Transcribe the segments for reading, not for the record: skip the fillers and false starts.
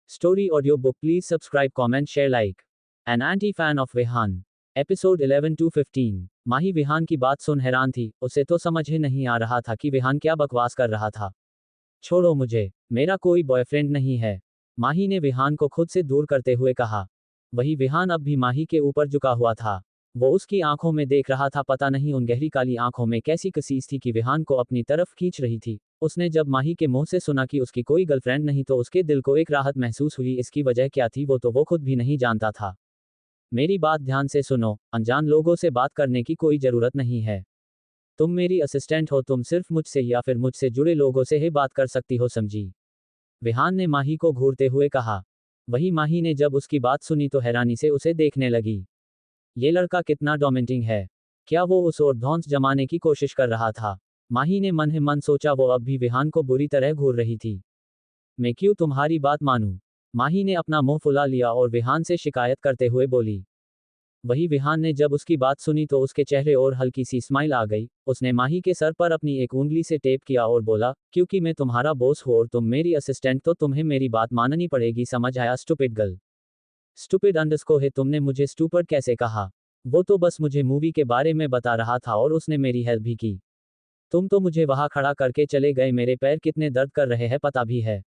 Story audiobook. Please subscribe, comment, share, like. An anti-fan of Vihaan. Episode 11 to 15. Mahi Vihaan की बात सुन हैरान थी, उसे तो समझ ही नहीं आ रहा था कि विहान क्या बकवास कर रहा था। छोड़ो मुझे, मेरा कोई बॉयफ्रेंड नहीं है, माही ने विहान को खुद से दूर करते हुए कहा। वही विहान अब भी माही के ऊपर झुका हुआ था। वो उसकी आंखों में देख रहा था, पता नहीं उन गहरी काली आंखों में कैसी कसीस थी कि विहान को अपनी तरफ खींच रही थी। उसने जब माही के मुंह से सुना कि उसकी कोई गर्लफ्रेंड नहीं तो उसके दिल को एक राहत महसूस हुई। इसकी वजह क्या थी वो तो वो खुद भी नहीं जानता था। मेरी बात ध्यान से सुनो, अनजान लोगों से बात करने की कोई जरूरत नहीं है। तुम मेरी असिस्टेंट हो, तुम सिर्फ मुझसे या फिर मुझसे जुड़े लोगों से ही बात कर सकती हो, समझी? विहान ने माही को घूरते हुए कहा। वही माही ने जब उसकी बात सुनी तो हैरानी से उसे देखने लगी। ये लड़का कितना डोमिनेटिंग है, क्या वो उस ओर धौंस जमाने की कोशिश कर रहा था? माही ने मन ही मन सोचा। वो अब भी विहान को बुरी तरह घूर रही थी। मैं क्यों तुम्हारी बात मानूं? माही ने अपना मुंह फुला लिया और विहान से शिकायत करते हुए बोली। वही विहान ने जब उसकी बात सुनी तो उसके चेहरे और हल्की सी स्माइल आ गई। उसने माही के सर पर अपनी एक उंगली से टेप किया और बोला, क्योंकि मैं तुम्हारा बॉस हूं और तुम मेरी असिस्टेंट तो तुम्हें मेरी बात माननी पड़ेगी, समझ आया स्टूपिड गर्ल? स्टूपिड अंडरस्को है, तुमने मुझे स्टूपिड कैसे कहा? वो तो बस मुझे मूवी के बारे में बता रहा था और उसने मेरी हेल्प भी की। तुम तो मुझे वहां खड़ा करके चले गए, मेरे पैर कितने दर्द कर रहे हैं पता भी है?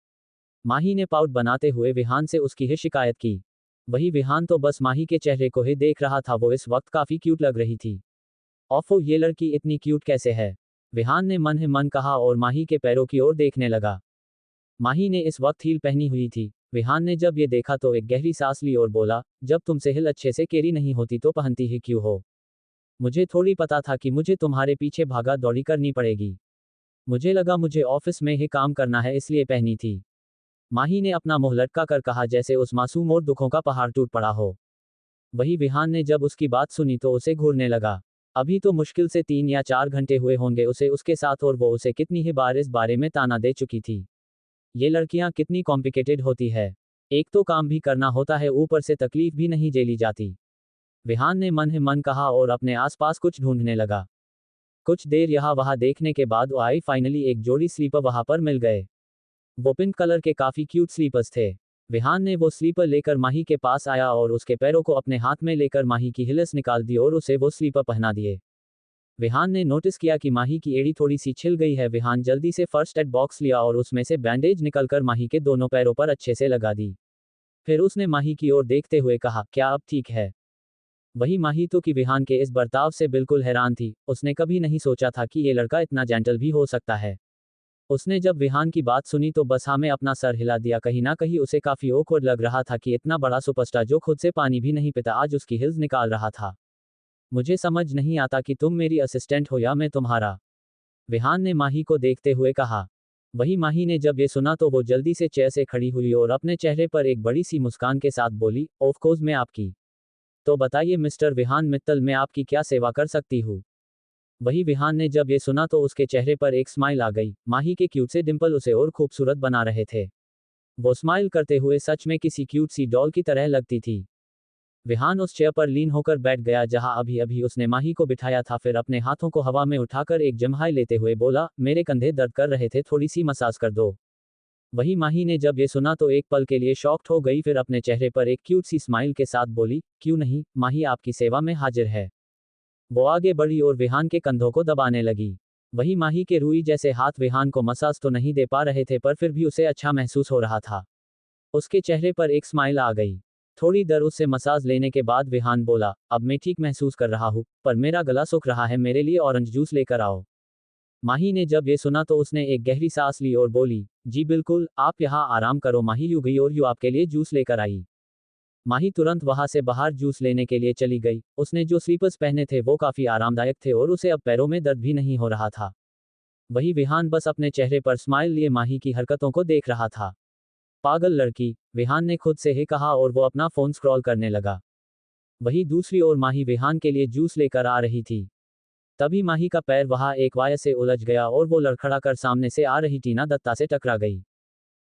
माही ने पाउट बनाते हुए विहान से उसकी ही शिकायत की। वही विहान तो बस माही के चेहरे को ही देख रहा था, वो इस वक्त काफी क्यूट लग रही थी। ओफो, ये लड़की इतनी क्यूट कैसे है? विहान ने मन ही मन कहा और माही के पैरों की ओर देखने लगा। माही ने इस वक्त हील पहनी हुई थी। विहान ने जब ये देखा तो एक गहरी सांस ली और बोला, जब तुमसे हिल अच्छे से कैरी नहीं होती तो पहनती ही क्यों हो? मुझे थोड़ी पता था कि मुझे तुम्हारे पीछे भागा दौड़ी करनी पड़ेगी। मुझे लगा मुझे ऑफिस में ही काम करना है इसलिए पहनी थी। माही ने अपना मुंह लटका कर कहा, जैसे उस मासूम और दुखों का पहाड़ टूट पड़ा हो। वही विहान ने जब उसकी बात सुनी तो उसे घूरने लगा। अभी तो मुश्किल से 3 या 4 घंटे हुए होंगे उसे उसके साथ, और वो उसे कितनी ही बार इस बारे में ताना दे चुकी थी। ये लड़कियां कितनी कॉम्प्लिकेटेड होती है, एक तो काम भी करना होता है, ऊपर से तकलीफ भी नहीं झेली जाती। विहान ने मन ही मन कहा और अपने आसपास कुछ ढूंढने लगा। कुछ देर यहाँ वहाँ देखने के बाद आई फाइनली एक जोड़ी स्लीपर वहां पर मिल गए। वो पिंक कलर के काफी क्यूट स्लीपर्स थे। विहान ने वो स्लीपर लेकर माही के पास आया और उसके पैरों को अपने हाथ में लेकर माही की हिलस निकाल दी और उसे वो स्लीपर पहना दिए। विहान ने नोटिस किया कि माही की एड़ी थोड़ी सी छिल गई है। विहान जल्दी से फर्स्ट एड बॉक्स लिया और उसमें से बैंडेज निकलकर माही के दोनों पैरों पर अच्छे से लगा दी। फिर उसने माही की ओर देखते हुए कहा, क्या अब ठीक है? वही माही तो कि विहान के इस बर्ताव से बिल्कुल हैरान थी। उसने कभी नहीं सोचा था कि ये लड़का इतना जेंटल भी हो सकता है। उसने जब विहान की बात सुनी तो बस हाँ में अपना सर हिला दिया। कहीं ना कहीं उसे काफी ऑकवर्ड लग रहा था कि इतना बड़ा सुपरस्टार जो खुद से पानी भी नहीं पीता आज उसकी हिल्स निकाल रहा था। मुझे समझ नहीं आता कि तुम मेरी असिस्टेंट हो या मैं तुम्हारा, विहान ने माही को देखते हुए कहा। वही माही ने जब ये सुना तो वो जल्दी से चेयर से खड़ी हुई और अपने चेहरे पर एक बड़ी सी मुस्कान के साथ बोली, ऑफ कोर्स मैं आपकी। तो बताइए मिस्टर विहान मित्तल, मैं आपकी क्या सेवा कर सकती हूँ? वही विहान ने जब ये सुना तो उसके चेहरे पर एक स्माइल आ गई। माही के क्यूट से डिंपल उसे और खूबसूरत बना रहे थे। वो स्माइल करते हुए सच में किसी क्यूट सी डॉल की तरह लगती थी। विहान उस चेयर पर लीन होकर बैठ गया जहां अभी अभी उसने माही को बिठाया था। फिर अपने हाथों को हवा में उठाकर एक जम्हाई लेते हुए बोला, मेरे कंधे दर्द कर रहे थे, थोड़ी सी मसाज कर दो। वही माही ने जब ये सुना तो एक पल के लिए शॉक्ड हो गई, फिर अपने चेहरे पर एक क्यूट सी स्माइल के साथ बोली, क्यों नहीं माही, आपकी सेवा में हाजिर है। वो आगे बढ़ी और विहान के कंधों को दबाने लगी। वही माही के रुई जैसे हाथ विहान को मसाज तो नहीं दे पा रहे थे पर फिर भी उसे अच्छा महसूस हो रहा था। उसके चेहरे पर एक स्माइल आ गई। थोड़ी देर उससे मसाज लेने के बाद विहान बोला, अब मैं ठीक महसूस कर रहा हूँ, पर मेरा गला सूख रहा है, मेरे लिए ऑरेंज जूस लेकर आओ। माही ने जब ये सुना तो उसने एक गहरी सांस ली और बोली, जी बिल्कुल, आप यहाँ आराम करो। माही यू गई और यू आपके लिए जूस लेकर आई। माही तुरंत वहां से बाहर जूस लेने के लिए चली गई। उसने जो स्लीपर्स पहने थे वो काफी आरामदायक थे और उसे अब पैरों में दर्द भी नहीं हो रहा था। वही विहान बस अपने चेहरे पर स्माइल लिए माही की हरकतों को देख रहा था। पागल लड़की, विहान ने खुद से ही कहा और वो अपना फोन स्क्रॉल करने लगा। वही दूसरी ओर माही विहान के लिए जूस लेकर आ रही थी। तभी माही का पैर वहां एक वायर से उलझ गया और वो लड़खड़ा कर सामने से आ रही टीना दत्ता से टकरा गई।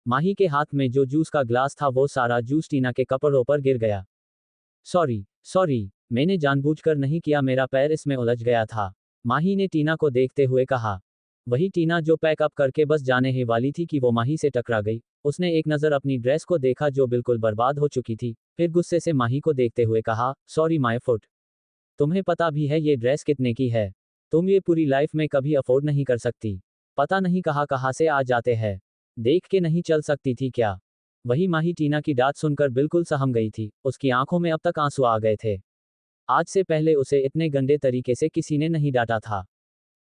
माही के हाथ में जो जूस का ग्लास था वो सारा जूस टीना के कपड़ों पर गिर गया। सॉरी सॉरी, मैंने जानबूझकर नहीं किया, मेरा पैर इसमें उलझ गया था, माही ने टीना को देखते हुए कहा। वही टीना जो पैकअप करके बस जाने ही वाली थी कि वो माही से टकरा गई। उसने एक नज़र अपनी ड्रेस को देखा जो बिल्कुल बर्बाद हो चुकी थी, फिर गुस्से से माही को देखते हुए कहा, सॉरी माय फुट। तुम्हें पता भी है ये ड्रेस कितने की है? तुम ये पूरी लाइफ में कभी अफोर्ड नहीं कर सकती। पता नहीं कहाँ कहाँ से आ जाते हैं। देख के नहीं चल सकती थी क्या? वही माही टीना की डांट सुनकर बिल्कुल सहम गई थी, उसकी आंखों में अब तक आंसू आ गए थे। आज से पहले उसे इतने गंदे तरीके से किसी ने नहीं डांटा था।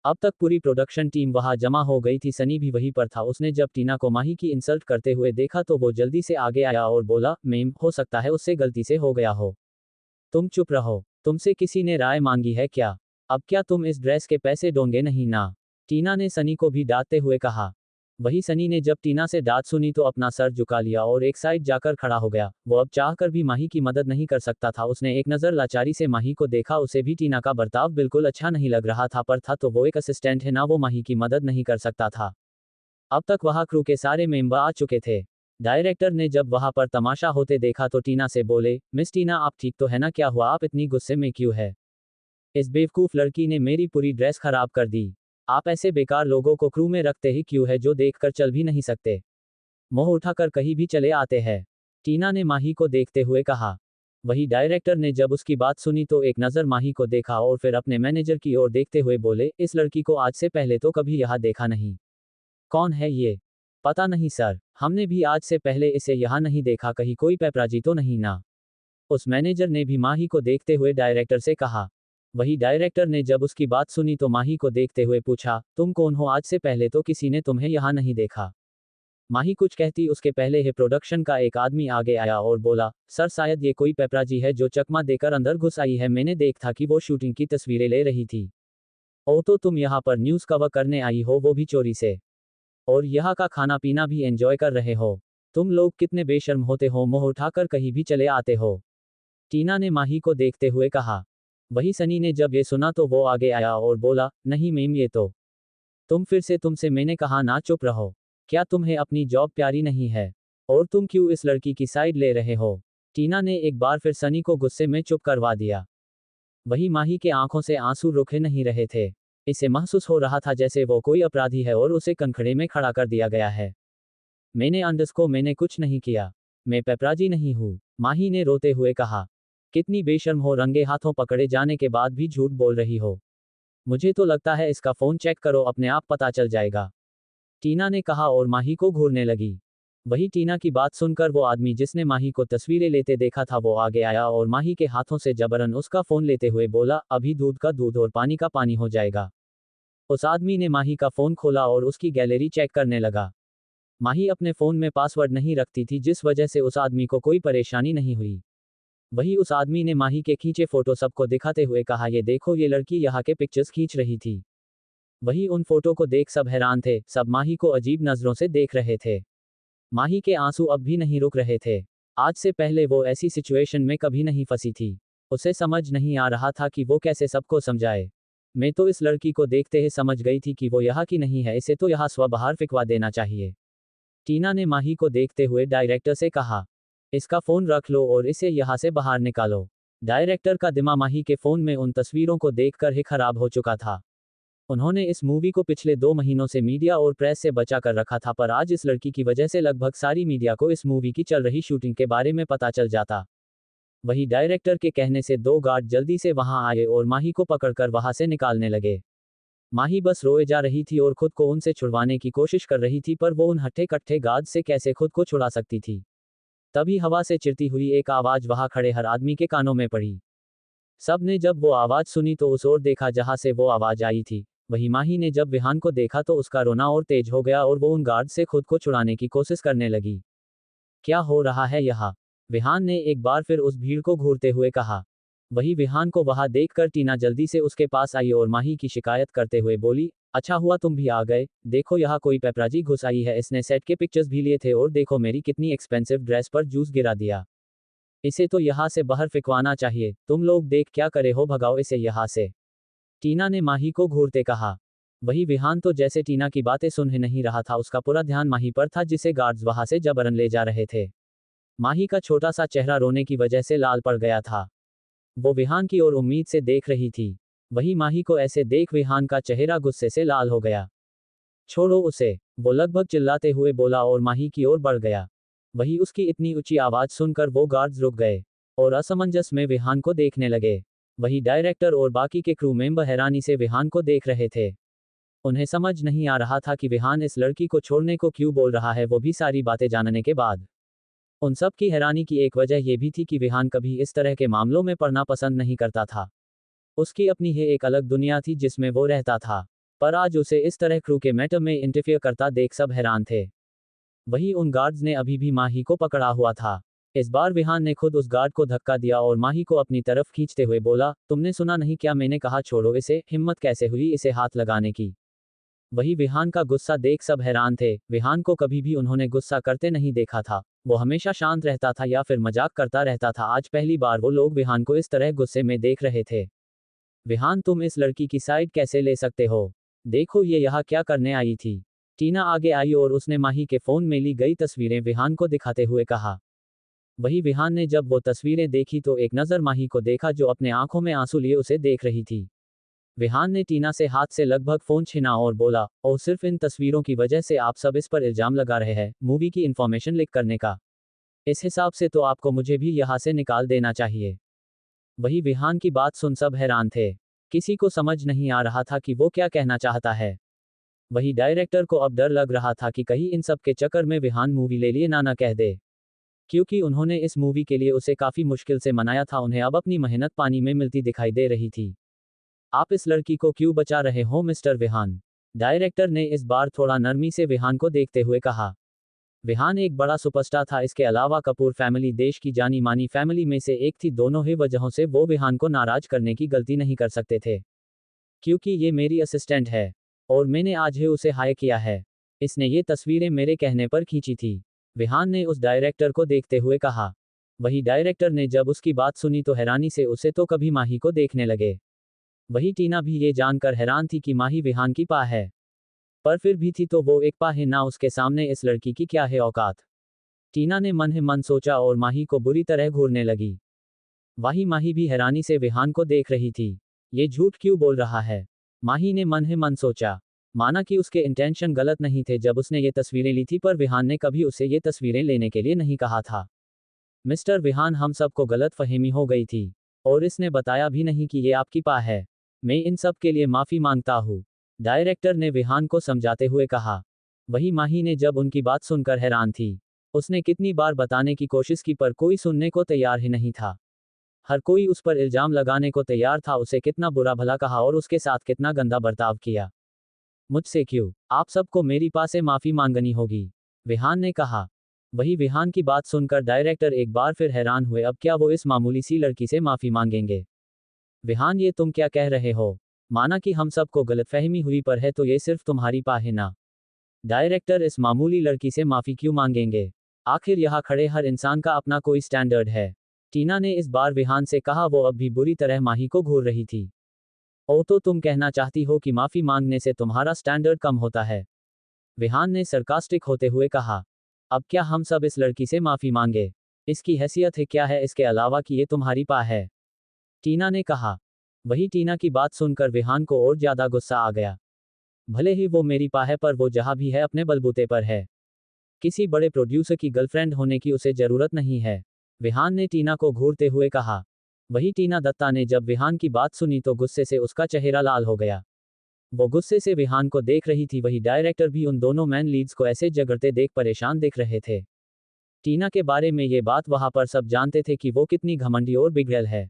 अब तक पूरी प्रोडक्शन टीम वहां जमा हो गई थी, सनी भी वहीं पर था। उसने जब टीना को माही की इंसल्ट करते हुए देखा तो वो जल्दी से आगे आया और बोला, मैम हो सकता है उससे गलती से हो गया हो। तुम चुप रहो, तुमसे किसी ने राय मांगी है क्या? अब क्या तुम इस ड्रेस के पैसे दोगे नहीं ना? टीना ने सनी को भी डांटते हुए कहा। वही सनी ने जब टीना से डांट सुनी तो अपना सर झुका लिया और एक साइड जाकर खड़ा हो गया। वो अब चाहकर भी माही की मदद नहीं कर सकता था। उसने एक नज़र लाचारी से माही को देखा, उसे भी टीना का बर्ताव बिल्कुल अच्छा नहीं लग रहा था, पर था तो वो एक असिस्टेंट है ना, वो माही की मदद नहीं कर सकता था। अब तक वहाँ क्रू के सारे मेंबर आ चुके थे। डायरेक्टर ने जब वहाँ पर तमाशा होते देखा तो टीना से बोले, मिस टीना आप ठीक तो है ना? क्या हुआ, आप इतनी गुस्से में क्यों है? इस बेवकूफ़ लड़की ने मेरी पूरी ड्रेस खराब कर दी। आप ऐसे बेकार लोगों को क्रू में रखते ही क्यों है जो देखकर चल भी नहीं सकते? मुंह उठाकर कहीं भी चले आते हैं। टीना ने माही को देखते हुए कहा। वही डायरेक्टर ने जब उसकी बात सुनी तो एक नज़र माही को देखा और फिर अपने मैनेजर की ओर देखते हुए बोले, इस लड़की को आज से पहले तो कभी यहाँ देखा नहीं। कौन है ये? पता नहीं सर, हमने भी आज से पहले इसे यहाँ नहीं देखा, कहीं कोई पेपराजी तो नहीं ना? उस मैनेजर ने भी माही को देखते हुए डायरेक्टर से कहा। वही डायरेक्टर ने जब उसकी बात सुनी तो माही को देखते हुए पूछा, तुम कौन हो? आज से पहले तो किसी ने तुम्हें यहाँ नहीं देखा। माही कुछ कहती उसके पहले ही प्रोडक्शन का एक आदमी आगे आया और बोला, सर शायद ये कोई पेपराजी है जो चकमा देकर अंदर घुस आई है। मैंने देखा कि वो शूटिंग की तस्वीरें ले रही थी। ओ तो तुम यहाँ पर न्यूज़ कवर करने आई हो, वो भी चोरी से? और यहाँ का खाना पीना भी एंजॉय कर रहे हो? तुम लोग कितने बेशर्म होते हो, मुंह उठाकर कहीं भी चले आते हो। टीना ने माही को देखते हुए कहा। वही सनी ने जब ये सुना तो वो आगे आया और बोला, नहीं मैम ये तो तुमसे मैंने कहा ना चुप रहो। क्या तुम्हें अपनी जॉब प्यारी नहीं है? और तुम क्यों इस लड़की की साइड ले रहे हो? टीना ने एक बार फिर सनी को गुस्से में चुप करवा दिया। वही माही के आंखों से आंसू रुके नहीं रहे थे। इसे महसूस हो रहा था जैसे वो कोई अपराधी है और उसे कनखड़े में खड़ा कर दिया गया है। मैंने कुछ नहीं किया। मैं पेपराजी नहीं हूँ, माही ने रोते हुए कहा। कितनी बेशर्म हो, रंगे हाथों पकड़े जाने के बाद भी झूठ बोल रही हो। मुझे तो लगता है इसका फ़ोन चेक करो, अपने आप पता चल जाएगा। टीना ने कहा और माही को घूरने लगी। वही टीना की बात सुनकर वो आदमी जिसने माही को तस्वीरें लेते देखा था वो आगे आया और माही के हाथों से जबरन उसका फ़ोन लेते हुए बोला, अभी दूध का दूध और पानी का पानी हो जाएगा। उस आदमी ने माही का फ़ोन खोला और उसकी गैलरी चेक करने लगा। माही अपने फ़ोन में पासवर्ड नहीं रखती थी, जिस वजह से उस आदमी को कोई परेशानी नहीं हुई। वही उस आदमी ने माही के खींचे फोटो सबको दिखाते हुए कहा, ये देखो ये लड़की यहाँ के पिक्चर्स खींच रही थी। वही उन फोटो को देख सब हैरान थे, सब माही को अजीब नज़रों से देख रहे थे। माही के आंसू अब भी नहीं रुक रहे थे। आज से पहले वो ऐसी सिचुएशन में कभी नहीं फंसी थी। उसे समझ नहीं आ रहा था कि वो कैसे सबको समझाए। मैं तो इस लड़की को देखते ही समझ गई थी कि वो यहाँ की नहीं है, इसे तो यहाँ स्व बाहर फिकवा देना चाहिए। टीना ने माही को देखते हुए डायरेक्टर से कहा, इसका फ़ोन रख लो और इसे यहाँ से बाहर निकालो। डायरेक्टर का दिमाग माही के फ़ोन में उन तस्वीरों को देखकर ही खराब हो चुका था। उन्होंने इस मूवी को पिछले 2 महीनों से मीडिया और प्रेस से बचा कर रखा था, पर आज इस लड़की की वजह से लगभग सारी मीडिया को इस मूवी की चल रही शूटिंग के बारे में पता चल जाता। वही डायरेक्टर के कहने से 2 गार्ड जल्दी से वहां आए और माही को पकड़कर वहां से निकालने लगे। माही बस रोए जा रही थी और खुद को उनसे छुड़वाने की कोशिश कर रही थी, पर वो उन हट्टे कट्टे गार्ड से कैसे खुद को छुड़ा सकती थी। तभी हवा से चिरती हुई एक आवाज वहां खड़े हर आदमी के कानों में पड़ी। सब ने जब वो आवाज सुनी तो उस ओर देखा जहां से वो आवाज आई थी। वही माही ने जब विहान को देखा तो उसका रोना और तेज हो गया और वो उन गार्ड से खुद को छुड़ाने की कोशिश करने लगी। क्या हो रहा है यहाँ? विहान ने एक बार फिर उस भीड़ को घूरते हुए कहा। वही विहान को वहां देखकर टीना जल्दी से उसके पास आई और माही की शिकायत करते हुए बोली, अच्छा हुआ तुम भी आ गए। देखो यहाँ कोई पेपराजी घुस आई है, इसने सेट के पिक्चर्स भी लिए थे और देखो मेरी कितनी एक्सपेंसिव ड्रेस पर जूस गिरा दिया। इसे तो यहाँ से बाहर फिकवाना चाहिए। तुम लोग देख क्या करे हो, भगाओ इसे यहाँ से। टीना ने माही को घूरते कहा। वही विहान तो जैसे टीना की बातें सुन ही नहीं रहा था, उसका पूरा ध्यान माही पर था जिसे गार्ड्स वहां से जबरन ले जा रहे थे। माही का छोटा सा चेहरा रोने की वजह से लाल पड़ गया था। वो विहान की ओर उम्मीद से देख रही थी। वही माही को ऐसे देख विहान का चेहरा गुस्से से लाल हो गया। छोड़ो उसे, वो लगभग चिल्लाते हुए बोला और माही की ओर बढ़ गया। वही उसकी इतनी ऊंची आवाज सुनकर वो गार्ड्स रुक गए और असमंजस में विहान को देखने लगे। वही डायरेक्टर और बाकी के क्रू मेंबर हैरानी से विहान को देख रहे थे। उन्हें समझ नहीं आ रहा था कि विहान इस लड़की को छोड़ने को क्यों बोल रहा है, वो भी सारी बातें जानने के बाद। उन सब की हैरानी की एक वजह यह भी थी कि विहान कभी इस तरह के मामलों में पड़ना पसंद नहीं करता था। उसकी अपनी ही एक अलग दुनिया थी जिसमें वो रहता था, पर आज उसे इस तरह क्रू के मैटर में इंटरफियर करता देख सब हैरान थे। वही उन गार्ड्स ने अभी भी माही को पकड़ा हुआ था। इस बार विहान ने खुद उस गार्ड को धक्का दिया और माही को अपनी तरफ खींचते हुए बोला, तुमने सुना नहीं क्या मैंने कहा, छोड़ो इसे, हिम्मत कैसे हुई इसे हाथ लगाने की। वही विहान का गुस्सा देख सब हैरान थे। विहान को कभी भी उन्होंने गुस्सा करते नहीं देखा था। वो हमेशा शांत रहता था या फिर मजाक करता रहता था। आज पहली बार वो लोग विहान को इस तरह गुस्से में देख रहे थे। विहान, तुम इस लड़की की साइड कैसे ले सकते हो? देखो ये यहाँ क्या करने आई थी। टीना आगे आई और उसने माही के फोन में ली गई तस्वीरें विहान को दिखाते हुए कहा। वही विहान ने जब वो तस्वीरें देखी तो एक नज़र माही को देखा जो अपने आंखों में आंसू लिए उसे देख रही थी। विहान ने टीना से हाथ से लगभग फोन छीना और बोला, ओह सिर्फ इन तस्वीरों की वजह से आप सब इस पर इल्जाम लगा रहे हैं, मूवी की इन्फॉर्मेशन लीक करने का। इस हिसाब से तो आपको मुझे भी यहाँ से निकाल देना चाहिए। वही विहान की बात सुन सब हैरान थे। किसी को समझ नहीं आ रहा था कि वो क्या कहना चाहता है। वही डायरेक्टर को अब डर लग रहा था कि कहीं इन सब के चक्कर में विहान मूवी ले लिए ना कह दे, क्योंकि उन्होंने इस मूवी के लिए उसे काफ़ी मुश्किल से मनाया था। उन्हें अब अपनी मेहनत पानी में मिलती दिखाई दे रही थी। आप इस लड़की को क्यों बचा रहे हो मिस्टर विहान? डायरेक्टर ने इस बार थोड़ा नरमी से विहान को देखते हुए कहा। विहान एक बड़ा सुपरस्टार था। इसके अलावा कपूर फैमिली देश की जानी मानी फैमिली में से एक थी। दोनों ही वजहों से वो विहान को नाराज करने की गलती नहीं कर सकते थे। क्योंकि ये मेरी असिस्टेंट है और मैंने आज ही उसे हायर किया है। इसने ये तस्वीरें मेरे कहने पर खींची थी, विहान ने उस डायरेक्टर को देखते हुए कहा। वही डायरेक्टर ने जब उसकी बात सुनी तो हैरानी से उसे तो कभी माही को देखने लगे। वही टीना भी ये जानकर हैरान थी कि माही विहान की पा है, पर फिर भी थी तो वो एक पा है ना, उसके सामने इस लड़की की क्या है औकात। टीना ने मन ही मन सोचा और माही को बुरी तरह घूरने लगी। वही माही भी हैरानी से विहान को देख रही थी। ये झूठ क्यों बोल रहा है? माही ने मन ही मन सोचा। माना कि उसके इंटेंशन गलत नहीं थे जब उसने ये तस्वीरें ली थी, पर विहान ने कभी उसे ये तस्वीरें लेने के लिए नहीं कहा था। मिस्टर विहान, हम सबको गलत फहमी हो गई थी और इसने बताया भी नहीं कि ये आपकी पा है। मैं इन सब के लिए माफ़ी मांगता हूँ, डायरेक्टर ने विहान को समझाते हुए कहा। वही माही ने जब उनकी बात सुनकर हैरान थी। उसने कितनी बार बताने की कोशिश की पर कोई सुनने को तैयार ही नहीं था। हर कोई उस पर इल्जाम लगाने को तैयार था। उसे कितना बुरा भला कहा और उसके साथ कितना गंदा बर्ताव किया। मुझसे क्यों? आप सबको मेरी पा से माफ़ी मांगनी होगी, विहान ने कहा। वही विहान की बात सुनकर डायरेक्टर एक बार फिर हैरान हुए। अब क्या वो इस मामूली सी लड़की से माफ़ी मांगेंगे? विहान, ये तुम क्या कह रहे हो? माना कि हम सबको गलतफहमी हुई पर है तो ये सिर्फ तुम्हारी पा है ना। डायरेक्टर, इस मामूली लड़की से माफ़ी क्यों मांगेंगे? आखिर यहाँ खड़े हर इंसान का अपना कोई स्टैंडर्ड है, टीना ने इस बार विहान से कहा। वो अब भी बुरी तरह माही को घूर रही थी। ओ, तो तुम कहना चाहती हो कि माफ़ी मांगने से तुम्हारा स्टैंडर्ड कम होता है? विहान ने सरकास्टिक होते हुए कहा। अब क्या हम सब इस लड़की से माफ़ी मांगे? इसकी हैसियत है क्या है इसके अलावा कि ये तुम्हारी पा है? टीना ने कहा। वही टीना की बात सुनकर विहान को और ज्यादा गुस्सा आ गया। भले ही वो मेरी पा है पर वो जहाँ भी है अपने बलबूते पर है। किसी बड़े प्रोड्यूसर की गर्लफ्रेंड होने की उसे जरूरत नहीं है, विहान ने टीना को घूरते हुए कहा। वही टीना दत्ता ने जब विहान की बात सुनी तो गुस्से से उसका चेहरा लाल हो गया। वो गुस्से से विहान को देख रही थी। वही डायरेक्टर भी उन दोनों मैन लीड्स को ऐसे झगड़ते देख परेशान दिख रहे थे। टीना के बारे में ये बात वहां पर सब जानते थे कि वो कितनी घमंडी और बिगड़ैल है,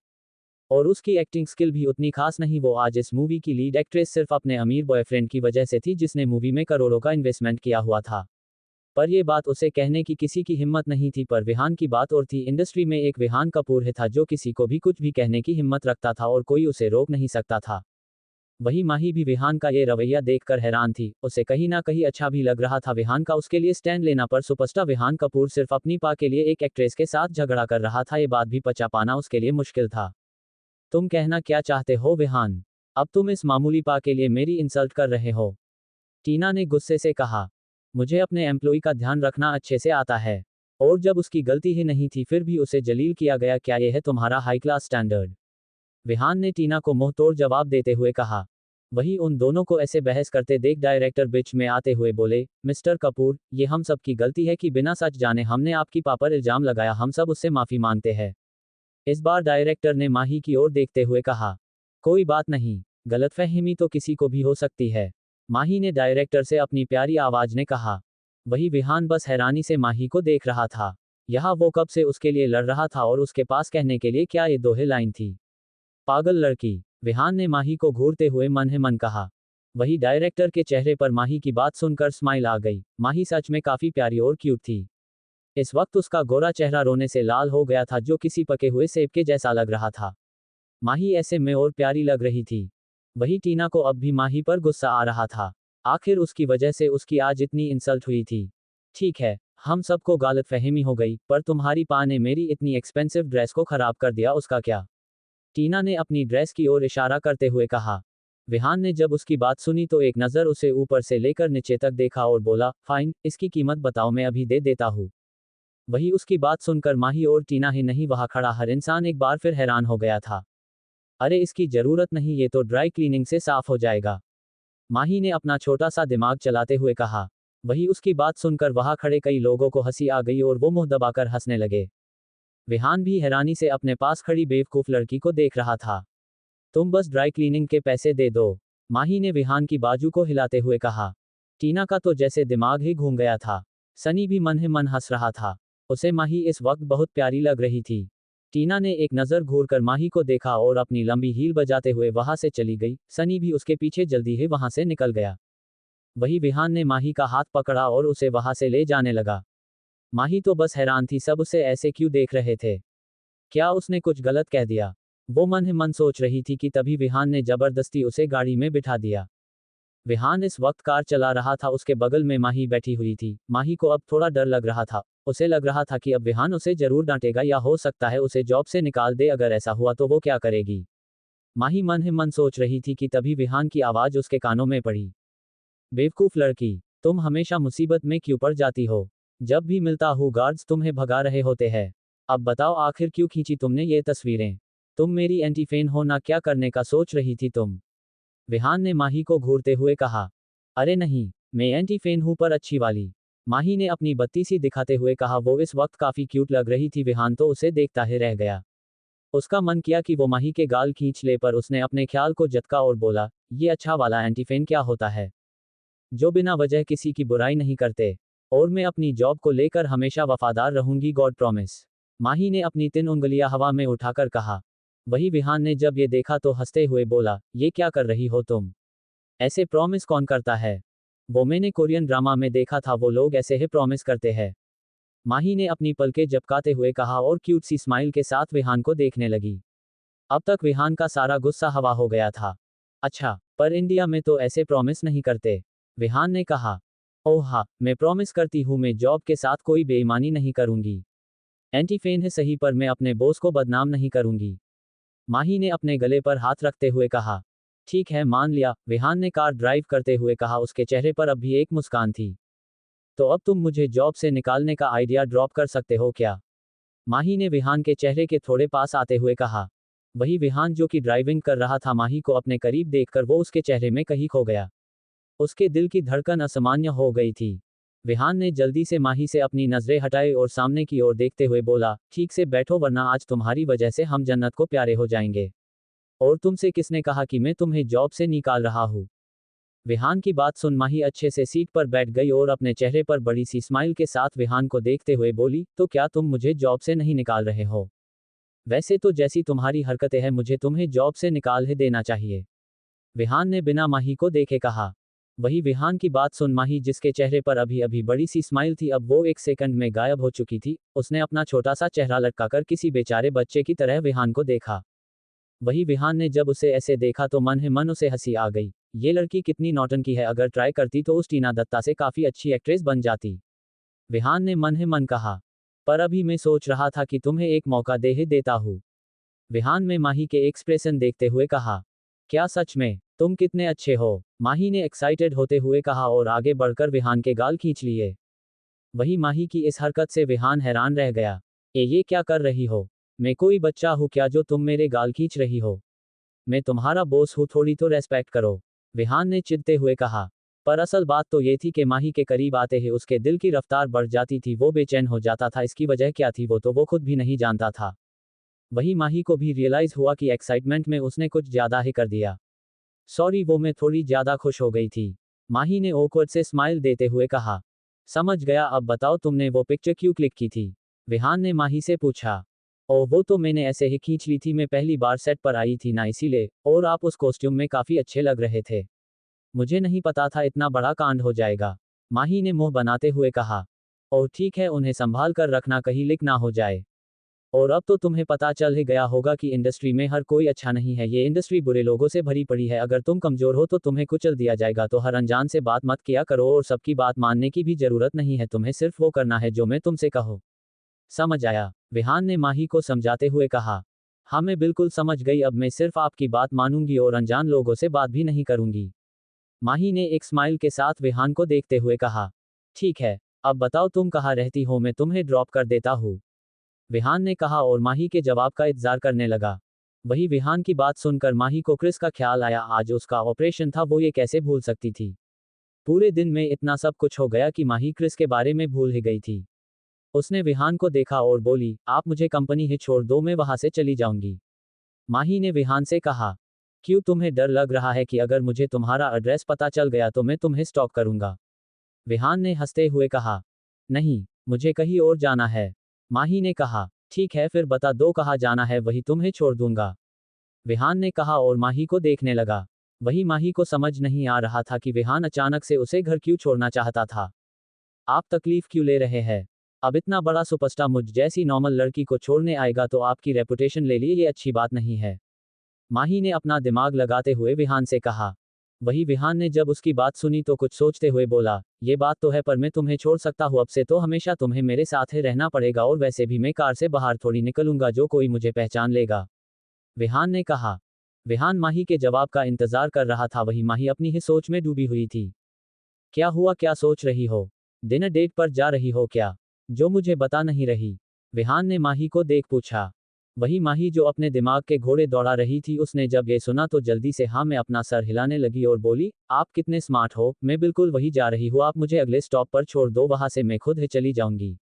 और उसकी एक्टिंग स्किल भी उतनी खास नहीं। वो आज इस मूवी की लीड एक्ट्रेस सिर्फ अपने अमीर बॉयफ्रेंड की वजह से थी जिसने मूवी में करोड़ों का इन्वेस्टमेंट किया हुआ था। पर यह बात उसे कहने की किसी की हिम्मत नहीं थी। पर विहान की बात और थी। इंडस्ट्री में एक विहान कपूर है था जो किसी को भी कुछ भी कहने की हिम्मत रखता था और कोई उसे रोक नहीं सकता था। वही माही भी विहान का ये रवैया देखकर हैरान थी। उसे कहीं ना कहीं अच्छा भी लग रहा था विहान का उसके लिए स्टैंड लेना, पर सुपरस्टार विहान कपूर सिर्फ अपनी पा के लिए एक एक्ट्रेस के साथ झगड़ा कर रहा था। ये बात भी पचा पाना उसके लिए मुश्किल था। तुम कहना क्या चाहते हो विहान? अब तुम इस मामूली पा के लिए मेरी इंसल्ट कर रहे हो, टीना ने गुस्से से कहा। मुझे अपने एम्प्लॉय का ध्यान रखना अच्छे से आता है, और जब उसकी गलती ही नहीं थी फिर भी उसे जलील किया गया, क्या यह है तुम्हारा हाई क्लास स्टैंडर्ड? विहान ने टीना को मुंह तोड़ जवाब देते हुए कहा। वही उन दोनों को ऐसे बहस करते देख डायरेक्टर बीच में आते हुए बोले, मिस्टर कपूर, ये हम सब की गलती है कि बिना सच जाने हमने आपकी पा पर इल्जाम लगाया, हम सब उससे माफी मांगते हैं। इस बार डायरेक्टर ने माही की ओर देखते हुए कहा, कोई बात नहीं, गलतफहमी तो किसी को भी हो सकती है। माही ने डायरेक्टर से अपनी प्यारी आवाज ने कहा। वही विहान बस हैरानी से माही को देख रहा था। यहाँ वो कब से उसके लिए लड़ रहा था और उसके पास कहने के लिए क्या ये दोहे लाइन थी। पागल लड़की, विहान ने माही को घूरते हुए मन ही मन कहा। वही डायरेक्टर के चेहरे पर माही की बात सुनकर स्माइल आ गई। माही सच में काफी प्यारी और क्यूट थी। इस वक्त उसका गोरा चेहरा रोने से लाल हो गया था, जो किसी पके हुए सेब के जैसा लग रहा था। माही ऐसे में और प्यारी लग रही थी। वही टीना को अब भी माही पर गुस्सा आ रहा था। आखिर उसकी वजह से उसकी आज इतनी इंसल्ट हुई थी। ठीक है, हम सबको गलतफहमी हो गई, पर तुम्हारी पा ने मेरी इतनी एक्सपेंसिव ड्रेस को खराब कर दिया, उसका क्या? टीना ने अपनी ड्रेस की ओर इशारा करते हुए कहा। विहान ने जब उसकी बात सुनी तो एक नज़र उसे ऊपर से लेकर नीचे तक देखा और बोला, फाइन, इसकी कीमत बताओ, मैं अभी दे देता हूँ। वही उसकी बात सुनकर माही और टीना ही नहीं, वहाँ खड़ा हर इंसान एक बार फिर हैरान हो गया था। अरे इसकी जरूरत नहीं, ये तो ड्राई क्लीनिंग से साफ हो जाएगा। माही ने अपना छोटा सा दिमाग चलाते हुए कहा। वही उसकी बात सुनकर वहाँ खड़े कई लोगों को हंसी आ गई और वो मुंह दबाकर हंसने लगे। विहान भी हैरानी से अपने पास खड़ी बेवकूफ लड़की को देख रहा था। तुम बस ड्राई क्लीनिंग के पैसे दे दो, माही ने विहान की बाजू को हिलाते हुए कहा। टीना का तो जैसे दिमाग ही घूम गया था। सनी भी मन ही मन हंस रहा था। उसे माही इस वक्त बहुत प्यारी लग रही थी। टीना ने एक नज़र घूरकर माही को देखा और अपनी लंबी हील बजाते हुए वहां से चली गई। सनी भी उसके पीछे जल्दी ही वहां से निकल गया। वही विहान ने माही का हाथ पकड़ा और उसे वहां से ले जाने लगा। माही तो बस हैरान थी, सब उसे ऐसे क्यों देख रहे थे। क्या उसने कुछ गलत कह दिया? वो मन ही मन सोच रही थी कि तभी विहान ने जबरदस्ती उसे गाड़ी में बिठा दिया। विहान इस वक्त कार चला रहा था, उसके बगल में माही बैठी हुई थी। माही को अब थोड़ा डर लग रहा था। उसे लग रहा था कि अब विहान उसे जरूर डांटेगा या हो सकता है उसे जॉब से निकाल दे। अगर ऐसा हुआ तो वो क्या करेगी? माही मन ही मन सोच रही थी कि तभी विहान की आवाज उसके कानों में पड़ी। बेवकूफ लड़की, तुम हमेशा मुसीबत में क्यों पड़ जाती हो? जब भी मिलता हूँ गार्ड्स तुम्हें भगा रहे होते हैं। अब बताओ आखिर क्यों खींची तुमने ये तस्वीरें? तुम मेरी एंटी फैन हो ना, क्या करने का सोच रही थी तुम? विहान ने माही को घूरते हुए कहा। अरे नहीं, मैं एंटी फैन हूँ, पर अच्छी वाली, माही ने अपनी बत्ती सी दिखाते हुए कहा। वो इस वक्त काफी क्यूट लग रही थी। विहान तो उसे देखता ही रह गया। उसका मन किया कि वो माही के गाल खींच ले, पर उसने अपने ख्याल को जतका और बोला, ये अच्छा वाला एंटी फैन क्या होता है, जो बिना वजह किसी की बुराई नहीं करते। और मैं अपनी जॉब को लेकर हमेशा वफादार रहूंगी, गॉड प्रॉमिस, माही ने अपनी 3 उंगलियां हवा में उठाकर कहा। वही विहान ने जब ये देखा तो हंसते हुए बोला, ये क्या कर रही हो तुम? ऐसे प्रॉमिस कौन करता है? वो मैंने कोरियन ड्रामा में देखा था, वो लोग ऐसे ही प्रॉमिस करते हैं। माही ने अपनी पलकें झपकाते हुए कहा और क्यूट सी स्माइल के साथ विहान को देखने लगी। अब तक विहान का सारा गुस्सा हवा हो गया था। अच्छा, पर इंडिया में तो ऐसे प्रॉमिस नहीं करते, विहान ने कहा। ओह हाँ, मैं प्रॉमिस करती हूँ मैं जॉब के साथ कोई बेईमानी नहीं करूंगी। एंटी फैन है सही, पर मैं अपने बॉस को बदनाम नहीं करूंगी, माही ने अपने गले पर हाथ रखते हुए कहा। ठीक है, मान लिया, विहान ने कार ड्राइव करते हुए कहा। उसके चेहरे पर अब भी एक मुस्कान थी। तो अब तुम मुझे जॉब से निकालने का आइडिया ड्रॉप कर सकते हो क्या? माही ने विहान के चेहरे के थोड़े पास आते हुए कहा। वही विहान जो कि ड्राइविंग कर रहा था, माही को अपने करीब देखकर वो उसके चेहरे में कहीं खो गया। उसके दिल की धड़कन असामान्य हो गई थी। विहान ने जल्दी से माही से अपनी नजरें हटाई और सामने की ओर देखते हुए बोला, ठीक से बैठो वरना आज तुम्हारी वजह से हम जन्नत को प्यारे हो जाएंगे। और तुमसे किसने कहा कि मैं तुम्हें जॉब से निकाल रहा हूँ? विहान की बात सुन माही अच्छे से सीट पर बैठ गई और अपने चेहरे पर बड़ी सी स्माइल के साथ विहान को देखते हुए बोली, तो क्या तुम मुझे जॉब से नहीं निकाल रहे हो? वैसे तो जैसी तुम्हारी हरकतें हैं, मुझे तुम्हें जॉब से निकाल ही देना चाहिए, विहान ने बिना माही को देखे कहा। वही विहान की बात सुन माही, जिसके चेहरे पर अभी अभी बड़ी सी स्माइल थी, अब वो एक सेकंड में गायब हो चुकी थी। उसने अपना छोटा सा चेहरा लटकाकर किसी बेचारे बच्चे की तरह विहान को देखा। वही विहान ने जब उसे ऐसे देखा तो मन ही मन उसे हंसी आ गई। ये लड़की कितनी नौटंकी है, अगर ट्राई करती तो उस टीना दत्ता से काफी अच्छी एक्ट्रेस बन जाती, विहान ने मन ही मन कहा। पर अभी मैं सोच रहा था कि तुम्हें एक मौका दे ही देता हूँ, विहान में माही के एक्सप्रेशन देखते हुए कहा। क्या सच में? तुम कितने अच्छे हो, माही ने एक्साइटेड होते हुए कहा और आगे बढ़कर विहान के गाल खींच लिए। वही माही की इस हरकत से विहान हैरान रह गया। ये क्या कर रही हो? मैं कोई बच्चा हूँ क्या जो तुम मेरे गाल खींच रही हो? मैं तुम्हारा बॉस हूँ, थोड़ी तो रेस्पेक्ट करो। विहान ने चिढ़ते हुए कहा। पर असल बात तो ये थी कि माही के करीब आते ही उसके दिल की रफ्तार बढ़ जाती थी, वो बेचैन हो जाता था। इसकी वजह क्या थी वो तो वो खुद भी नहीं जानता था। वही माही को भी रियलाइज हुआ कि एक्साइटमेंट में उसने कुछ ज्यादा ही कर दिया। सॉरी, वो मैं थोड़ी ज्यादा खुश हो गई थी, माही ने ऑकवर्ड से स्माइल देते हुए कहा। समझ गया, अब बताओ तुमने वो पिक्चर क्यों क्लिक की थी? विहान ने माही से पूछा। ओह, वो तो मैंने ऐसे ही खींच ली थी, मैं पहली बार सेट पर आई थी ना इसीलिए, और आप उस कॉस्ट्यूम में काफी अच्छे लग रहे थे। मुझे नहीं पता था इतना बड़ा कांड हो जाएगा, माही ने मुंह बनाते हुए कहा। और ठीक है, उन्हें संभाल कर रखना कहीं लीक ना हो जाए। और अब तो तुम्हें पता चल ही गया होगा कि इंडस्ट्री में हर कोई अच्छा नहीं है, ये इंडस्ट्री बुरे लोगों से भरी पड़ी है। अगर तुम कमजोर हो तो तुम्हें कुचल दिया जाएगा, तो हर अनजान से बात मत किया करो और सबकी बात मानने की भी जरूरत नहीं है, तुम्हें सिर्फ वो करना है जो मैं तुमसे कहूँ। समझ आया? विहान ने माही को समझाते हुए कहा। हाँ, मैं बिल्कुल समझ गई, अब मैं सिर्फ आपकी बात मानूंगी और अनजान लोगों से बात भी नहीं करूंगी, माही ने एक स्माइल के साथ विहान को देखते हुए कहा। ठीक है, अब बताओ तुम कहाँ रहती हो, मैं तुम्हें ड्रॉप कर देता हूँ, विहान ने कहा और माही के जवाब का इंतजार करने लगा। वही विहान की बात सुनकर माही को क्रिस का ख्याल आया, आज उसका ऑपरेशन था, वो ये कैसे भूल सकती थी। पूरे दिन में इतना सब कुछ हो गया कि माही क्रिस के बारे में भूल ही गई थी। उसने विहान को देखा और बोली, आप मुझे कंपनी ही छोड़ दो, मैं वहां से चली जाऊंगी। माही ने विहान से कहा। क्यों, तुम्हें डर लग रहा है कि अगर मुझे तुम्हारा एड्रेस पता चल गया तो मैं तुम्हें स्टॉक करूंगा? विहान ने हंसते हुए कहा। नहीं, मुझे कहीं और जाना है, माही ने कहा। ठीक है, फिर बता दो कहाँ जाना है, वही तुम्हें छोड़ दूंगा, विहान ने कहा और माही को देखने लगा। वही माही को समझ नहीं आ रहा था कि विहान अचानक से उसे घर क्यों छोड़ना चाहता था। आप तकलीफ क्यों ले रहे हैं? अब इतना बड़ा सुपरस्टार मुझ जैसी नॉर्मल लड़की को छोड़ने आएगा तो आपकी रेपुटेशन ले लिए, ये अच्छी बात नहीं है, माही ने अपना दिमाग लगाते हुए विहान से कहा। वही विहान ने जब उसकी बात सुनी तो कुछ सोचते हुए बोला, ये बात तो है, पर मैं तुम्हें छोड़ सकता हूँ, अब से तो हमेशा तुम्हें मेरे साथ ही रहना पड़ेगा, और वैसे भी मैं कार से बाहर थोड़ी निकलूंगा जो कोई मुझे पहचान लेगा, विहान ने कहा। विहान माही के जवाब का इंतजार कर रहा था, वही माही अपनी ही सोच में डूबी हुई थी। क्या हुआ, क्या सोच रही हो? डिनर डेट पर जा रही हो क्या, जो मुझे बता नहीं रही? विहान ने माही को देख पूछा। वही माही जो अपने दिमाग के घोड़े दौड़ा रही थी, उसने जब ये सुना तो जल्दी से हाँ में अपना सर हिलाने लगी और बोली, आप कितने स्मार्ट हो, मैं बिल्कुल वही जा रही हूँ, आप मुझे अगले स्टॉप पर छोड़ दो, वहां से मैं खुद ही चली जाऊंगी।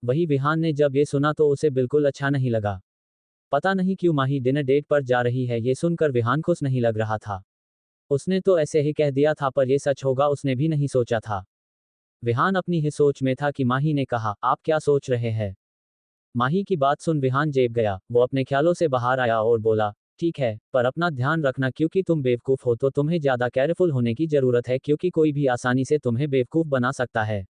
वही विहान ने जब ये सुना तो उसे बिल्कुल अच्छा नहीं लगा। पता नहीं क्यों माही डिनर डेट पर जा रही है, ये सुनकर विहान खुश नहीं लग रहा था। उसने तो ऐसे ही कह दिया था, पर यह सच होगा उसने भी नहीं सोचा था। विहान अपनी ही सोच में था कि माही ने कहा, आप क्या सोच रहे हैं? माही की बात सुन विहान जेब गया, वो अपने ख्यालों से बाहर आया और बोला, ठीक है, पर अपना ध्यान रखना, क्योंकि तुम बेवकूफ हो तो तुम्हें ज्यादा केयरफुल होने की जरूरत है, क्योंकि कोई भी आसानी से तुम्हें बेवकूफ बना सकता है।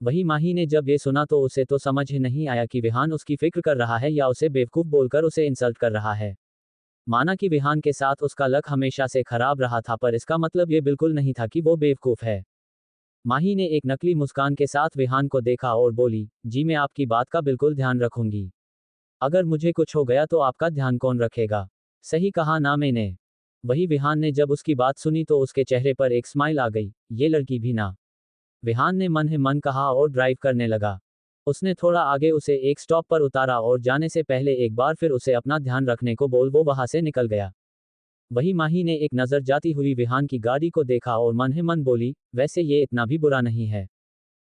वही माही ने जब ये सुना तो उसे तो समझ ही नहीं आया कि विहान उसकी फिक्र कर रहा है या उसे बेवकूफ बोलकर उसे इंसल्ट कर रहा है। माना कि विहान के साथ उसका लक हमेशा से खराब रहा था, पर इसका मतलब ये बिल्कुल नहीं था कि वो बेवकूफ है। माही ने एक नकली मुस्कान के साथ विहान को देखा और बोली, जी मैं आपकी बात का बिल्कुल ध्यान रखूंगी। अगर मुझे कुछ हो गया तो आपका ध्यान कौन रखेगा? सही कहा ना मैंने? वही विहान ने जब उसकी बात सुनी तो उसके चेहरे पर एक स्माइल आ गई, ये लड़की भी ना, विहान ने मन ही मन कहा और ड्राइव करने लगा। उसने थोड़ा आगे उसे एक स्टॉप पर उतारा और जाने से पहले एक बार फिर उसे अपना ध्यान रखने को बोल वो वहां से निकल गया। वही माही ने एक नजर जाती हुई विहान की गाड़ी को देखा और मन ही मन बोली, वैसे ये इतना भी बुरा नहीं है,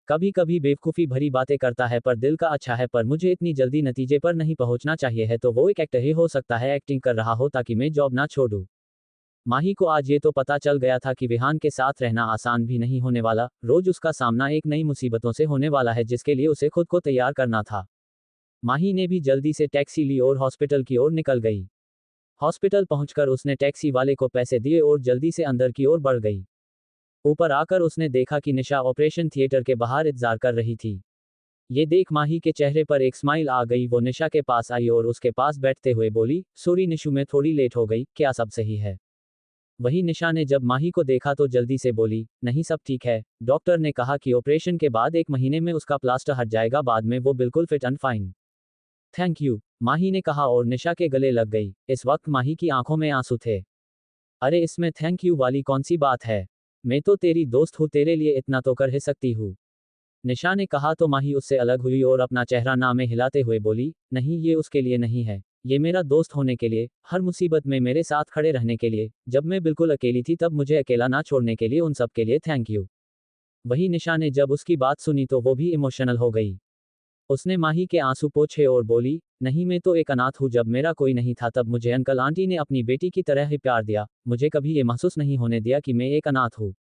कभी कभी बेवकूफ़ी भरी बातें करता है पर दिल का अच्छा है, पर मुझे इतनी जल्दी नतीजे पर नहीं पहुंचना चाहिए है, तो वो एक एक्टर ही हो सकता है, एक्टिंग कर रहा हो ताकि मैं जॉब ना छोड़ूं। माही को आज ये तो पता चल गया था कि विहान के साथ रहना आसान भी नहीं होने वाला, रोज उसका सामना एक नई मुसीबतों से होने वाला है जिसके लिए उसे खुद को तैयार करना था। माही ने भी जल्दी से टैक्सी ली और हॉस्पिटल की ओर निकल गई। हॉस्पिटल पहुंचकर उसने टैक्सी वाले को पैसे दिए और जल्दी से अंदर की ओर बढ़ गई। ऊपर आकर उसने देखा कि निशा ऑपरेशन थिएटर के बाहर इंतजार कर रही थी। ये देख माही के चेहरे पर एक स्माइल आ गई, वो निशा के पास आई और उसके पास बैठते हुए बोली, सॉरी निशु, मैं थोड़ी लेट हो गई, क्या सब सही है? वही निशा ने जब माही को देखा तो जल्दी से बोली, नहीं सब ठीक है, डॉक्टर ने कहा कि ऑपरेशन के बाद 1 महीने में उसका प्लास्टर हट जाएगा, बाद में वो बिल्कुल fit and fine. Thank you, Mahi ने कहा और निशा के गले लग गई। इस वक्त माही की आंखों में आंसू थे। अरे इसमें थैंक यू वाली कौन सी बात है, मैं तो तेरी दोस्त हूँ, तेरे लिए इतना तो कर ही सकती हूँ, निशा ने कहा तो माही उससे अलग हुई और अपना चेहरा ना में हिलाते हुए बोली, नहीं ये उसके लिए नहीं है, ये मेरा दोस्त होने के लिए, हर मुसीबत में मेरे साथ खड़े रहने के लिए, जब मैं बिल्कुल अकेली थी तब मुझे अकेला ना छोड़ने के लिए, उन सब के लिए थैंक यू। वही निशा ने जब उसकी बात सुनी तो वो भी इमोशनल हो गई। उसने माही के आंसू पोंछे और बोली, नहीं मैं तो एक अनाथ हूँ, जब मेरा कोई नहीं था तब मुझे अंकल आंटी ने अपनी बेटी की तरह ही प्यार दिया, मुझे कभी ये महसूस नहीं होने दिया कि मैं एक अनाथ हूँ।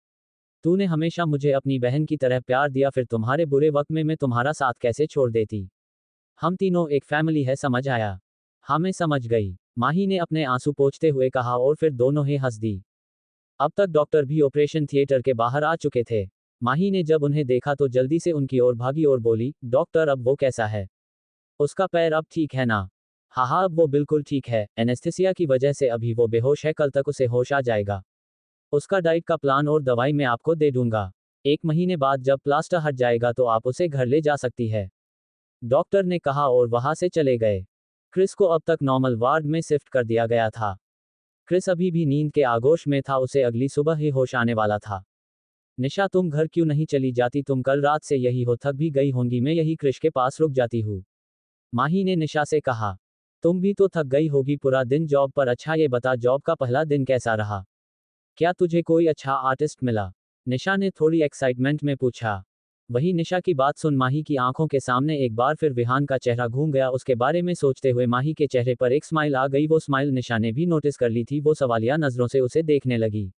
तूने हमेशा मुझे अपनी बहन की तरह प्यार दिया, फिर तुम्हारे बुरे वक्त में मैं तुम्हारा साथ कैसे छोड़ देती। हम तीनों एक फैमिली है, समझ आया? हाँ मैं समझ गई, माही ने अपने आंसू पोंछते हुए कहा और फिर दोनों ही हंस दी। अब तक डॉक्टर भी ऑपरेशन थिएटर के बाहर आ चुके थे। माही ने जब उन्हें देखा तो जल्दी से उनकी ओर भागी और बोली, डॉक्टर अब वो कैसा है? उसका पैर अब ठीक है ना? हाँ हाँ अब वो बिल्कुल ठीक है, एनेस्थेसिया की वजह से अभी वो बेहोश है, कल तक उसे होश आ जाएगा। उसका डाइट का प्लान और दवाई मैं आपको दे दूंगा। 1 महीने बाद जब प्लास्टर हट जाएगा तो आप उसे घर ले जा सकती है, डॉक्टर ने कहा और वहां से चले गए। क्रिस को अब तक नॉर्मल वार्ड में शिफ्ट कर दिया गया था। क्रिस अभी भी नींद के आगोश में था, उसे अगली सुबह ही होश आने वाला था। निशा तुम घर क्यों नहीं चली जाती, तुम कल रात से यही हो, थक भी गई होंगी, मैं यही क्रिश के पास रुक जाती हूँ। माही ने निशा से कहा, तुम भी तो थक गई होगी पूरा दिन जॉब पर, अच्छा ये बता जॉब का पहला दिन कैसा रहा? क्या तुझे कोई अच्छा आर्टिस्ट मिला? निशा ने थोड़ी एक्साइटमेंट में पूछा। वही निशा की बात सुन माही की आंखों के सामने एक बार फिर विहान का चेहरा घूम गया, उसके बारे में सोचते हुए माही के चेहरे पर एक स्माइल आ गई, वो स्माइल निशा ने भी नोटिस कर ली थी, वो सवालिया नजरों से उसे देखने लगी।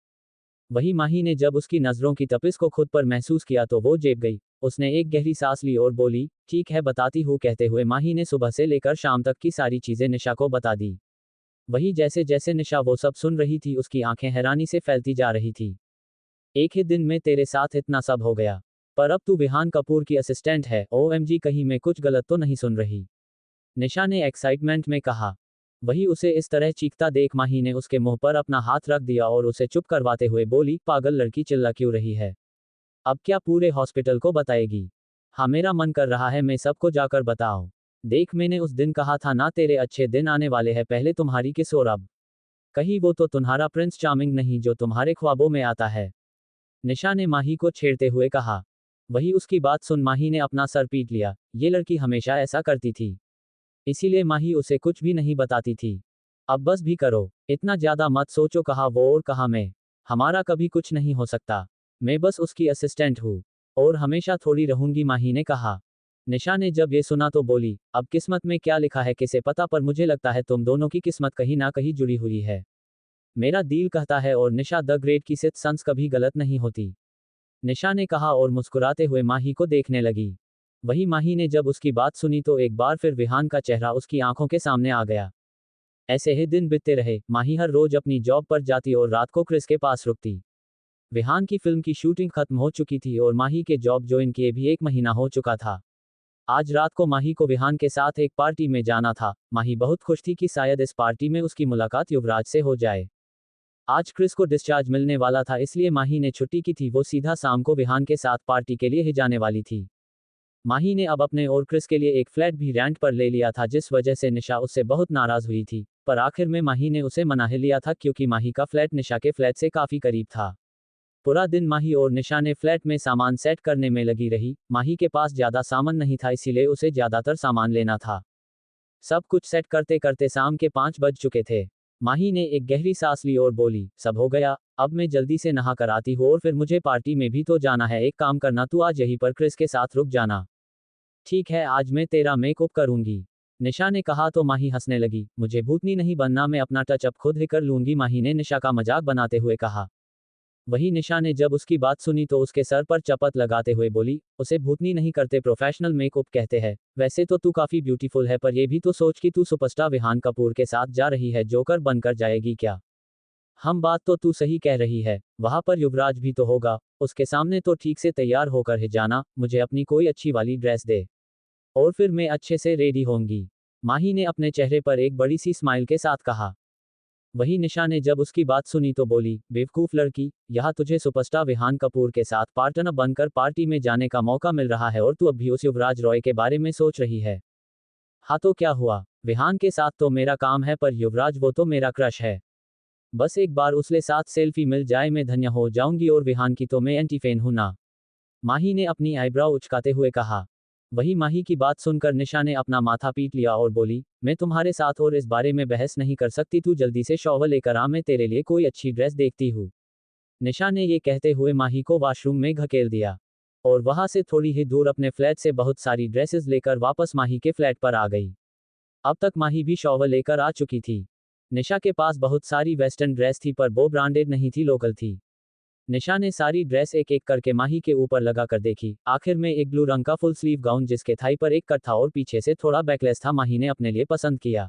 वही माही ने जब उसकी नजरों की तपिश को खुद पर महसूस किया तो वो जेब गई। उसने एक गहरी सांस ली और बोली, ठीक है बताती हूँ, कहते हुए माही ने सुबह से लेकर शाम तक की सारी चीजें निशा को बता दी। वही जैसे जैसे निशा वो सब सुन रही थी उसकी आंखें हैरानी से फैलती जा रही थी। एक ही दिन में तेरे साथ इतना सब हो गया, पर अब तू विहान कपूर की असिस्टेंट है, ओएमजी कहीं मैं कुछ गलत तो नहीं सुन रही? निशा ने एक्साइटमेंट में कहा। वही उसे इस तरह चीखता देख माही ने उसके मुंह पर अपना हाथ रख दिया और उसे चुप करवाते हुए बोली, पागल लड़की चिल्ला क्यों रही है? अब क्या पूरे हॉस्पिटल को बताएगी? हाँ मेरा मन कर रहा है मैं सबको जाकर बताऊं। देख मैंने उस दिन कहा था ना तेरे अच्छे दिन आने वाले हैं, पहले तुम्हारी किस और अब कहीं वो तो तुम्हारा प्रिंस चार्मिंग नहीं जो तुम्हारे ख्वाबों में आता है, निशा ने माही को छेड़ते हुए कहा। वही उसकी बात सुन माही ने अपना सर पीट लिया, ये लड़की हमेशा ऐसा करती थी, इसीलिए माही उसे कुछ भी नहीं बताती थी। अब बस भी करो, इतना ज्यादा मत सोचो, कहा वो और कहा मैं, हमारा कभी कुछ नहीं हो सकता, मैं बस उसकी असिस्टेंट हूँ और हमेशा थोड़ी रहूंगी, माही ने कहा। निशा ने जब ये सुना तो बोली, अब किस्मत में क्या लिखा है किसे पता, पर मुझे लगता है तुम दोनों की किस्मत कहीं ना कहीं जुड़ी हुई है, मेरा दिल कहता है, और निशा द ग्रेट की सिक्स्थ सेंस कभी गलत नहीं होती, निशा ने कहा और मुस्कुराते हुए माही को देखने लगी। वही माही ने जब उसकी बात सुनी तो एक बार फिर विहान का चेहरा उसकी आंखों के सामने आ गया। ऐसे ही दिन बीतते रहे, माही हर रोज अपनी जॉब पर जाती और रात को क्रिस के पास रुकती। विहान की फिल्म की शूटिंग खत्म हो चुकी थी और माही के जॉब ज्वाइन किए भी 1 महीना हो चुका था। आज रात को माही को विहान के साथ एक पार्टी में जाना था। माही बहुत खुश थी कि शायद इस पार्टी में उसकी मुलाकात युवराज से हो जाए। आज क्रिस को डिस्चार्ज मिलने वाला था, इसलिए माही ने छुट्टी की थी, वो सीधा शाम को विहान के साथ पार्टी के लिए ही जाने वाली थी। माही ने अब अपने और क्रिस के लिए एक फ्लैट भी रेंट पर ले लिया था, जिस वजह से निशा उससे बहुत नाराज हुई थी, पर आखिर में माही ने उसे मना ही लिया था क्योंकि माही का फ्लैट निशा के फ्लैट से काफी करीब था। पूरा दिन माही और निशा ने फ्लैट में सामान सेट करने में लगी रही। माही के पास ज्यादा सामान नहीं था, इसीलिए उसे ज्यादातर सामान लेना था। सब कुछ सेट करते करते शाम के 5 बज चुके थे। माही ने एक गहरी सांस ली और बोली, सब हो गया, अब मैं जल्दी से नहा कर आती हूँ और फिर मुझे पार्टी में भी तो जाना है, एक काम करना तू आज यहीं पर क्रिस के साथ रुक जाना। ठीक है, आज मैं तेरा मेकअप करूंगी, निशा ने कहा तो माही हंसने लगी, मुझे भूतनी नहीं बनना, मैं अपना टचअप खुद ही कर लूंगी, माही ने निशा का मजाक बनाते हुए कहा। वही निशा ने जब उसकी बात सुनी तो उसके सर पर चपत लगाते हुए बोली, उसे भूतनी नहीं करते, प्रोफेशनल मेकअप कहते हैं, वैसे तो तू काफी ब्यूटीफुल है, पर ये भी तो सोच कि तू सुपरस्टार विहान कपूर के साथ जा रही है, जोकर बनकर जाएगी क्या? हम बात तो तू सही कह रही है, वहां पर युवराज भी तो होगा, उसके सामने तो ठीक से तैयार होकर ही जाना, मुझे अपनी कोई अच्छी वाली ड्रेस दे और फिर मैं अच्छे से रेडी होंगी, माही ने अपने चेहरे पर एक बड़ी सी स्माइल के साथ कहा। वही निशा ने जब उसकी बात सुनी तो बोली, बेवकूफ लड़की, यहाँ तुझे सुपरस्टार विहान कपूर के साथ पार्टनर बनकर पार्टी में जाने का मौका मिल रहा है और तू अब भी उस युवराज रॉय के बारे में सोच रही है। हाँ तो क्या हुआ, विहान के साथ तो मेरा काम है, पर युवराज वो तो मेरा क्रश है, बस एक बार उसके साथ सेल्फी मिल जाए मैं धन्य हो जाऊंगी, और विहान की तो मैं एंटी फैन हूं ना, माही ने अपनी आईब्राउ उचकाते हुए कहा। वही माही की बात सुनकर निशा ने अपना माथा पीट लिया और बोली, मैं तुम्हारे साथ और इस बारे में बहस नहीं कर सकती, तू जल्दी से शॉवर लेकर आ, मैं तेरे लिए कोई अच्छी ड्रेस देखती हूँ। निशा ने ये कहते हुए माही को वॉशरूम में धकेल दिया और वहां से थोड़ी ही दूर अपने फ्लैट से बहुत सारी ड्रेसेस लेकर वापस माही के फ्लैट पर आ गई। अब तक माही भी शॉवर लेकर आ चुकी थी। निशा के पास बहुत सारी वेस्टर्न ड्रेस थी पर वो ब्रांडेड नहीं थी, लोकल थी। निशा ने सारी ड्रेस एक एक करके माही के ऊपर लगा कर देखी। आखिर में एक ब्लू रंग का फुल स्लीव गाउन जिसके थाई पर एक कट था और पीछे से थोड़ा बैकलेस था, माही ने अपने लिए पसंद किया।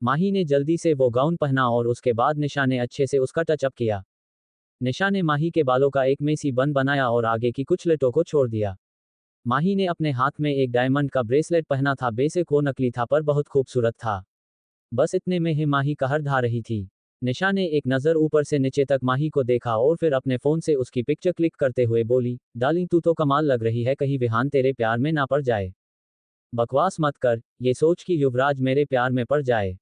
माही ने जल्दी से वो गाउन पहना और उसके बाद निशा ने अच्छे से उसका टचअप किया। निशा ने माही के बालों का एक मेसी बन बनाया और आगे की कुछ लटों को छोड़ दिया। माही ने अपने हाथ में एक डायमंड का ब्रेसलेट पहना था, बेशक वो नकली था पर बहुत खूबसूरत था। बस इतने में ही माही कहर ढा रही थी। निशा ने एक नज़र ऊपर से नीचे तक माही को देखा और फिर अपने फ़ोन से उसकी पिक्चर क्लिक करते हुए बोली, डार्लिंग तू तो कमाल लग रही है, कहीं विहान तेरे प्यार में ना पड़ जाए। बकवास मत कर, ये सोच कि युवराज मेरे प्यार में पड़ जाए।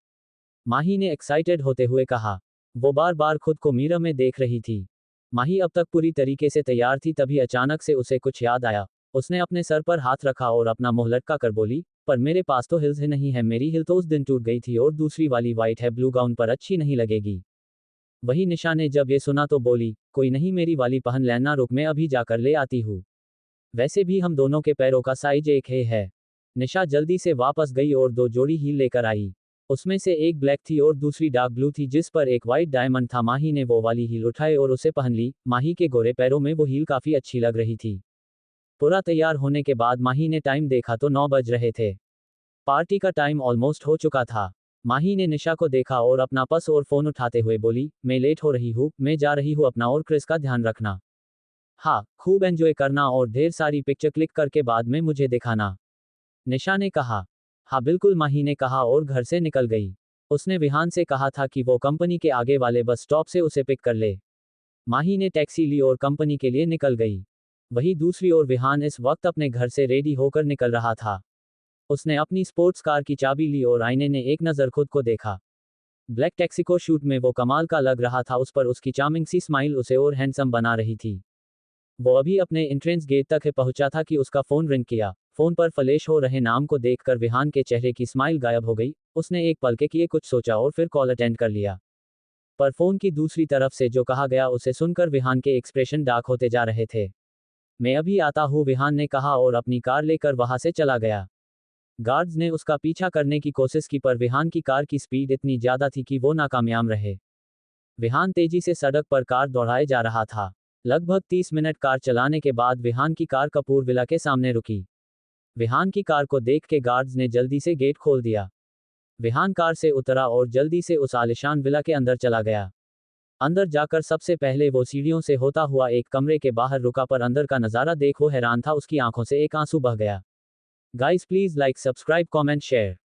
माही ने एक्साइटेड होते हुए कहा। वो बार बार खुद को मिरर में देख रही थी। माही अब तक पूरी तरीके से तैयार थी, तभी अचानक से उसे कुछ याद आया। उसने अपने सर पर हाथ रखा और अपना मुंह लटका कर बोली, पर मेरे पास तो हिल्स ही नहीं है, मेरी हिल तो उस दिन टूट गई थी और दूसरी वाली वाइट है, ब्लू गाउन पर अच्छी नहीं लगेगी। वही निशा ने जब ये सुना तो बोली, कोई नहीं, मेरी वाली पहन लेना, रुक मैं अभी जाकर ले आती हूँ। वैसे भी हम दोनों के पैरों का साइज एक ही है। निशा जल्दी से वापस गई और 2 जोड़ी हील लेकर आई। उसमें से एक ब्लैक थी और दूसरी डार्क ब्लू थी जिस पर एक वाइट डायमंड था। माही ने वो वाली हील उठाए और उसे पहन ली। माही के गोरे पैरों में वो हील काफी अच्छी लग रही थी। पूरा तैयार होने के बाद माही ने टाइम देखा तो 9 बज रहे थे। पार्टी का टाइम ऑलमोस्ट हो चुका था। माही ने निशा को देखा और अपना पर्स और फोन उठाते हुए बोली, मैं लेट हो रही हूँ, मैं जा रही हूँ, अपना और क्रिस का ध्यान रखना। हाँ, खूब एंजॉय करना और ढेर सारी पिक्चर क्लिक करके बाद में मुझे दिखाना, निशा ने कहा। हाँ बिल्कुल, माही ने कहा और घर से निकल गई। उसने विहान से कहा था कि वो कंपनी के आगे वाले बस स्टॉप से उसे पिक कर ले। माही ने टैक्सी ली और कंपनी के लिए निकल गई। वहीं दूसरी ओर विहान इस वक्त अपने घर से रेडी होकर निकल रहा था। उसने अपनी स्पोर्ट्स कार की चाबी ली और आईने ने एक नज़र खुद को देखा। ब्लैक टैक्सी को शूट में वो कमाल का लग रहा था, उस पर उसकी चार्मिंग सी स्माइल उसे और हैंडसम बना रही थी। वो अभी अपने एंट्रेंस गेट तक पहुंचा था कि उसका फोन रिंग किया। फोन पर फ्लैश हो रहे नाम को देखकर विहान के चेहरे की स्माइल गायब हो गई। उसने एक पल के लिए कुछ सोचा और फिर कॉल अटेंड कर लिया। पर फोन की दूसरी तरफ से जो कहा गया उसे सुनकर विहान के एक्सप्रेशन डार्क होते जा रहे थे। मैं अभी आता हूँ, विहान ने कहा और अपनी कार लेकर वहां से चला गया। गार्ड्स ने उसका पीछा करने की कोशिश की पर विहान की कार की स्पीड इतनी ज्यादा थी कि वो नाकामयाब रहे। विहान तेजी से सड़क पर कार दौड़ाए जा रहा था। लगभग 30 मिनट कार चलाने के बाद विहान की कार कपूर विला के सामने रुकी। विहान की कार को देख के गार्ड्स ने जल्दी से गेट खोल दिया। विहान कार से उतरा और जल्दी से उस आलिशान विला के अंदर चला गया। अंदर जाकर सबसे पहले वो सीढ़ियों से होता हुआ एक कमरे के बाहर रुका, पर अंदर का नज़ारा देख वो हैरान था, उसकी आंखों से एक आंसू बह गया। Guys please like, subscribe, comment, share.